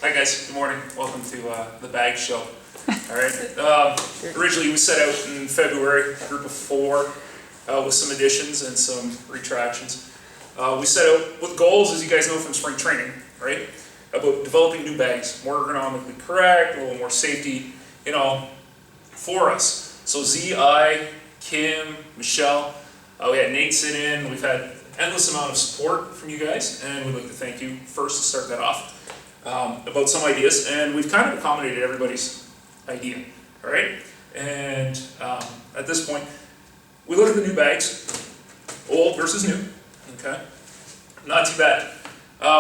Hi guys, good morning. Welcome to the bag show. All right. Originally we set out in February, a group of 4 with some additions and some retractions. We set out with goals, as you guys know from spring training, right? About developing new bags, more ergonomically correct, a little more safety, for us. So Z, I, Kim, Michelle, we had Nate sit in. We've had endless amount of support from you guys, and we'd like to thank you first to start that off. About some ideas, and we've kind of accommodated everybody's idea, all right? And at this point, we look at the new bags, old versus new, okay? Not too bad.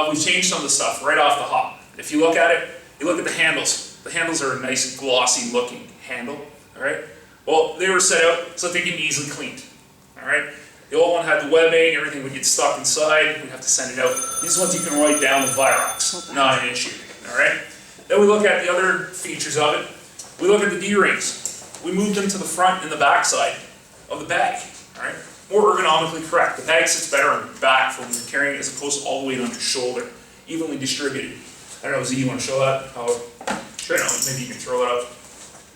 We've changed some of the stuff right off the hop. If you look at it, you look at the handles. The handles are a nice glossy looking handle, all right? Well, they were set out so that they can be easily cleaned, all right? The old one had the webbing, everything would get stuck inside, we'd have to send it out. These ones you can write down with Virox, not an issue, all right? Then we look at the other features of it. We look at the D-rings. We moved them to the front and the back side of the bag, all right? More ergonomically correct. The bag sits better on your back for when you're carrying it as opposed to all the weight on your shoulder, evenly distributed. I don't know, Z, you want to show that? Sure, maybe you can throw it up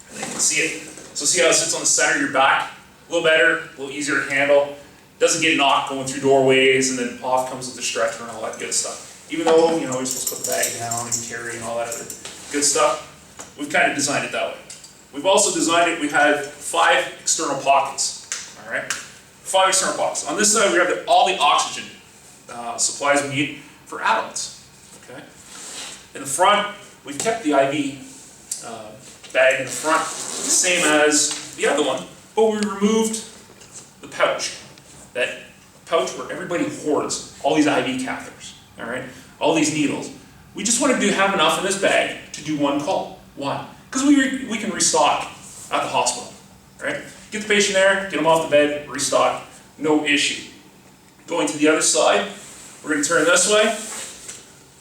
and they can see it. So see how it sits on the center of your back? A little better, a little easier to handle. Doesn't get knocked going through doorways, and then off comes with the stretcher and all that good stuff. Even though, you're supposed to put the bag down and carry and all that other good stuff, we've kind of designed it that way. We've also designed it, we have 5 external pockets, all right? 5 external pockets. On this side, we have all the oxygen supplies we need for adults, okay? In the front, we've kept the IV bag in the front, the same as the other one, but we removed the pouch. That pouch where everybody hoards all these IV catheters, all right? All these needles. We just wanted to have enough in this bag to do one call. Why? Because we can restock at the hospital, all right? Get the patient there, get them off the bed, restock, no issue. Going to the other side, we're going to turn this way.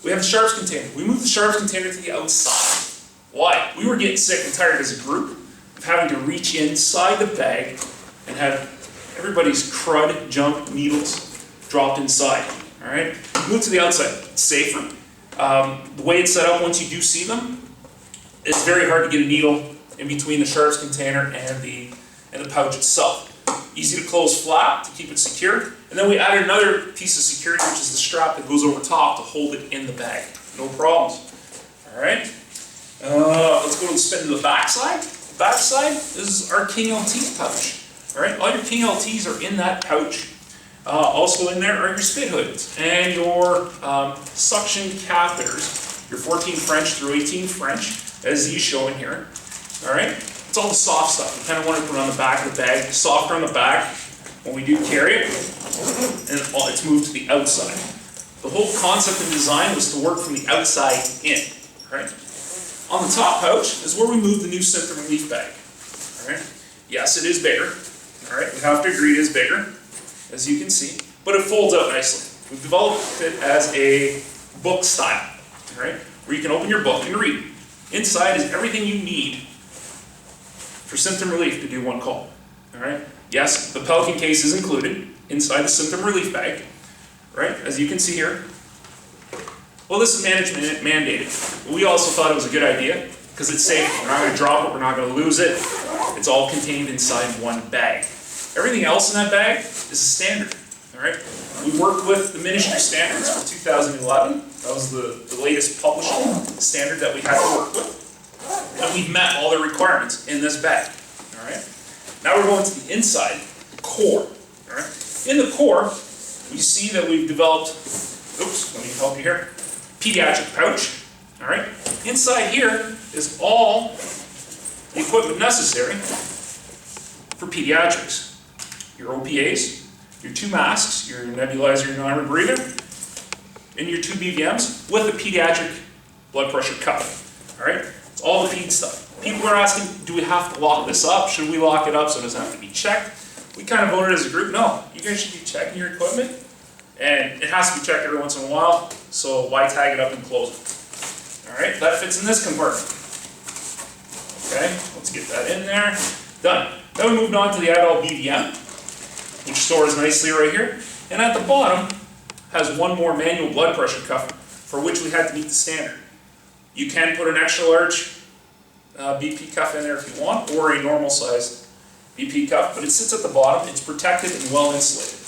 We have the sharps container. We moved the sharps container to the outside. Why? We were getting sick and tired as a group of having to reach inside the bag and have everybody's crud, junk, needles dropped inside, all right? Move to the outside, it's safer. The way it's set up, once you do see them, it's very hard to get a needle in between the sharps container and the pouch itself. Easy to close flat to keep it secure. And then we added another piece of security, which is the strap that goes over top to hold it in the bag. No problems, all right? Let's go and spin to the back side. The back side is our King LT pouch. All right, all your King LTs are in that pouch. Also in there are your spit hoods and your suction catheters, your 14 French through 18 French, as these show in here. All right, it's all the soft stuff. You kind of want to put it on the back of the bag, softer on the back when we do carry it, and it's moved to the outside. The whole concept and design was to work from the outside in. All right, on the top pouch is where we move the new symptom relief bag. All right, yes, it is bigger. All right, we have to agree it is bigger, as you can see, but it folds out nicely. We've developed it as a book style, all right, where you can open your book and read. Inside is everything you need for symptom relief to do one call, all right? Yes, the Pelican case is included inside the symptom relief bag, right, as you can see here. Well, this is management mandated. We also thought it was a good idea because it's safe. We're not going to drop it, we're not going to lose it. It's all contained inside one bag. Everything else in that bag is a standard, all right? We worked with the ministry standards for 2011. That was the latest publishing standard that we had to work with. And we've met all the requirements in this bag, all right? Now we're going to the inside, the core, all right? In the core, we see that we've developed, oops, let me help you here, pediatric pouch, all right? Inside here is all the equipment necessary for pediatrics. Your OPAs, your 2 masks, your nebulizer, your non-rebreather, and your 2 BVMs with a pediatric blood pressure cuff. All right, it's all the feed stuff. People are asking, do we have to lock this up? Should we lock it up so it doesn't have to be checked? We kind of voted as a group, no, you guys should be checking your equipment, and it has to be checked every once in a while, so why tag it up and close it? All right, that fits in this compartment. Okay, let's get that in there. Done. Then we moved on to the adult BVM, which stores nicely right here. And at the bottom has one more manual blood pressure cuff for which we had to meet the standard. You can put an extra large BP cuff in there if you want, or a normal size BP cuff, but it sits at the bottom. It's protected and well insulated.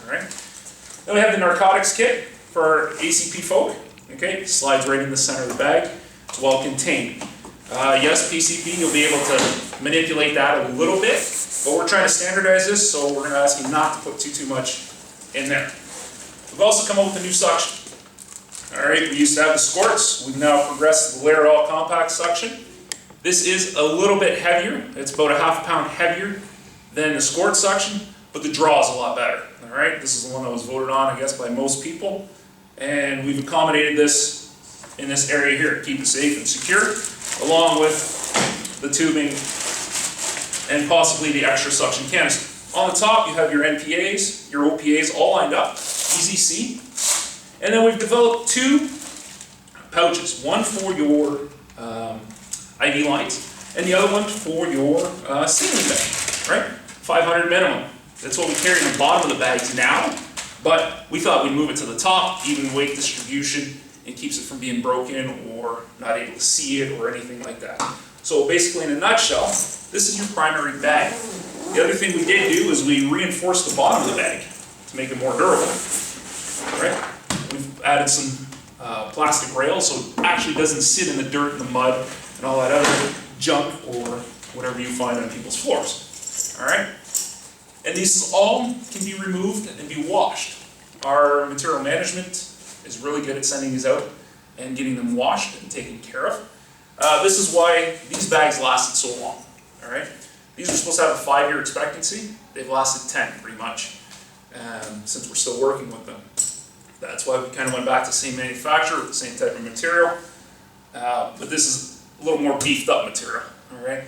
All right. Then we have the narcotics kit for our ACP folk. Okay, it slides right in the center of the bag. It's well contained. Yes, PCP, you'll be able to manipulate that a little bit, but we're trying to standardize this, so we're going to ask you not to put too much in there. We've also come up with a new suction. All right, we used to have the squirts. We've now progressed to the Layer All Compact suction. This is a little bit heavier. It's about a half pound heavier than the squirt suction, but the draw is a lot better. All right, this is the one that was voted on, I guess, by most people. And we've accommodated this in this area here to keep it safe and secure, along with the tubing and possibly the extra suction canister. On the top, you have your NPAs, your OPAs all lined up, easy see. And then we've developed two pouches, one for your IV lines, and the other one for your saline bag, right? 500 minimum. That's what we carry in the bottom of the bags now, but we thought we'd move it to the top, even weight distribution, and keeps it from being broken or not able to see it or anything like that. So basically, in a nutshell, this is your primary bag. The other thing we did do is we reinforced the bottom of the bag to make it more durable. Right? We've added some plastic rails so it actually doesn't sit in the dirt and the mud and all that other junk or whatever you find on people's floors. All right? And these all can be removed and be washed. Our material management is really good at sending these out and getting them washed and taken care of. This is why these bags lasted so long. All right? These are supposed to have a 5-year expectancy. They've lasted 10 pretty much since we're still working with them. That's why we kind of went back to the same manufacturer with the same type of material. But this is a little more beefed up material. All right?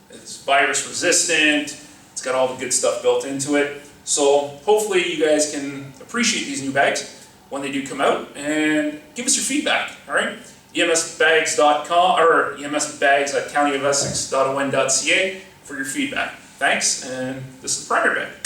It's virus resistant. It's got all the good stuff built into it. So hopefully you guys can appreciate these new bags when they do come out and give us your feedback. All right? emsbags.com or emsbags@countyofessex.on.ca for your feedback. Thanks, and this is the primary bag.